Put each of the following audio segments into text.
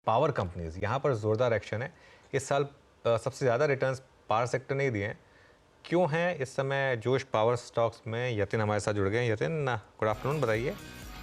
Power companies, यहाँ पर ज़ोरदार एक्शन है। इस साल सबसे ज़्यादा रिटर्न्स पावर सेक्टर ने ही दिए हैं। क्यों हैं इस समय जोश पावर स्टॉक्स में? यतिन हमारे साथ जुड़ गए हैं। यतिन, गुड आफ्टरनून, बताइए।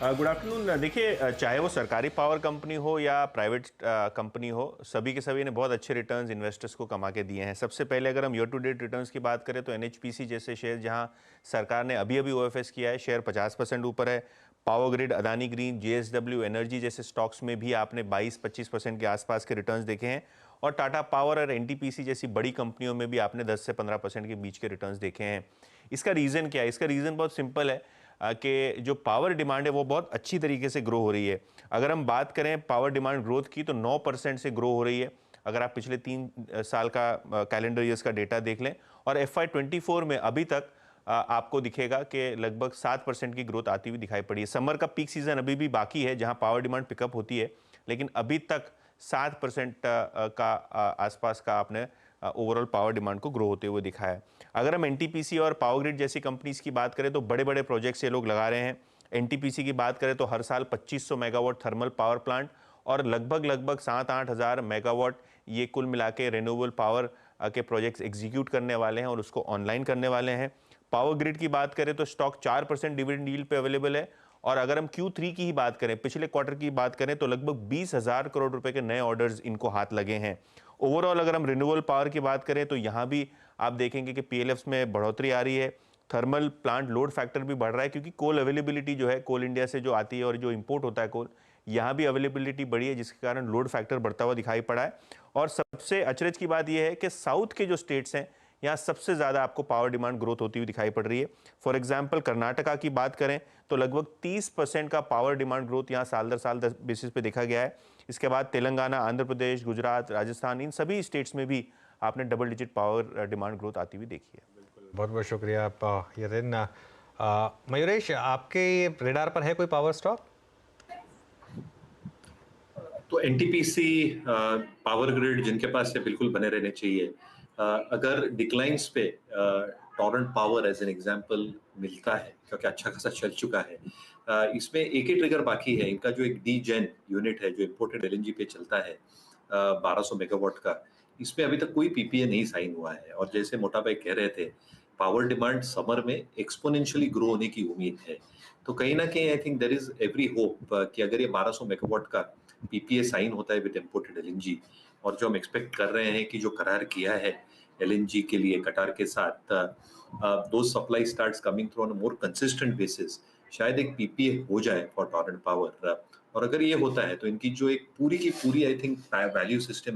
Good afternoon. देखिए, चाहे वो सरकारी पावर कंपनी हो या प्राइवेट कंपनी हो, सभी के सभी ने बहुत अच्छे रिटर्न्स इन्वेस्टर्स को कमा के दिए हैं। सबसे पहले अगर हम ईयर टू डेट रिटर्न्स की बात करें तो एनएचपीसी जैसे शेयर, जहां सरकार ने अभी अभी ओएफएस किया है, शेयर 50% ऊपर है। Power grid, Adani green, JSW energy जैसे स्टॉक्स में भी आपने 22-25% के आसपास के रिटर्न्स देखे हैं। और टाटा पावर और एनटीपीसी जैसी बड़ी कंपनियों में भी आपने 10 से 15% के बीच के रिटर्न्स देखे हैं। इसका रीज़न क्या है? इसका रीज़न बहुत सिंपल है कि जो पावर डिमांड है वो बहुत अच्छी तरीके से ग्रो हो रही है। अगर हम बात करें पावर डिमांड ग्रोथ की, तो 9% से ग्रो हो रही है। अगर आप पिछले 3 साल का कैलेंडर ईयर्स का डेटा देख लें, और FY24 में अभी तक आपको दिखेगा कि लगभग 7% की ग्रोथ आती हुई दिखाई पड़ी है। समर का पीक सीजन अभी भी बाकी है जहां पावर डिमांड पिकअप होती है, लेकिन अभी तक 7% का आसपास का आपने ओवरऑल पावर डिमांड को ग्रो होते हुए दिखा है। अगर हम एनटीपीसी और पावर ग्रिड जैसी कंपनीज की बात करें तो बड़े बड़े प्रोजेक्ट्स ये लोग लगा रहे हैं। एनटीपीसी की बात करें तो हर साल 2500 मेगावाट थर्मल पावर प्लांट और लगभग 7-8 हज़ार मेगावाट ये कुल मिला के रिन्यूएबल पावर के प्रोजेक्ट्स एग्जीक्यूट करने वाले हैं और उसको ऑनलाइन करने वाले हैं। पावर ग्रिड की बात करें तो स्टॉक 4% डिविडेंड यील्ड पे अवेलेबल है। और अगर हम Q3 की ही बात करें, पिछले क्वार्टर की बात करें, तो लगभग 20,000 करोड़ रुपए के नए ऑर्डर्स इनको हाथ लगे हैं। ओवरऑल अगर हम रिन्यूएबल पावर की बात करें तो यहाँ भी आप देखेंगे कि पीएलएफ्स में बढ़ोतरी आ रही है। थर्मल प्लांट लोड फैक्टर भी बढ़ रहा है क्योंकि कोल अवेलेबिलिटी जो है, कोल इंडिया से जो आती है और जो इंपोर्ट होता है कोल, यहाँ भी अवेलेबिलिटी बढ़ी है, जिसके कारण लोड फैक्टर बढ़ता हुआ दिखाई पड़ा है। और सबसे अचरज की बात यह है कि साउथ के जो स्टेट्स हैं, यहाँ सबसे ज़्यादा आपको पावर डिमांड ग्रोथ होती हुई दिखाई पड़ रही है। फॉर एग्जाम्पल कर्नाटका की बात करें तो लगभग 30% का पावर डिमांड ग्रोथ यहाँ साल दर साल बेसिस पे देखा गया है। इसके बाद तेलंगाना, आंध्र प्रदेश, गुजरात, राजस्थान, इन सभी स्टेट्स में भी आपने double digit power demand growth आती हुई देखी है। बहुत बहुत शुक्रिया आप यतिन। मयूरेश, आपके रेडार पर है कोई पावर स्टॉक? तो एनटीपीसी, पावर ग्रिड जिनके पास है बिल्कुल बने रहने चाहिए। अगर डिक्लाइंस पे Torrent Power as an example मिलता है, क्योंकि अच्छा खासा चल चुका है। इसमें एक ही ट्रिगर बाकी है, इनका जो एक डी जेन यूनिट है जो इम्पोर्टेड एलएनजी पे चलता है 1200 मेगावाट का, इसमें अभी तक कोई पीपीए नहीं साइन हुआ है। और जैसे मोटा भाई कह रहे थे, पावर डिमांड समर में एक्सपोनेंशियली ग्रो होने की उम्मीद है। तो कहीं ना कहीं I think there is every hope कि अगर ये 1200 मेगावाट का पीपीए साइन होता है विद इम्पोर्टेड एलएनजी, और जो हम एक्सपेक्ट कर रहे हैं कि जो करार किया है एलएनजी के लिए कटार के साथ, दो supply starts coming through on a more consistent basis, शायद एक पीपीए हो जाए फॉर टॉरेंट पावर। और अगर ये होता है तो इनकी जो एक पूरी की पूरी आई थिंक वैल्यू सिस्टम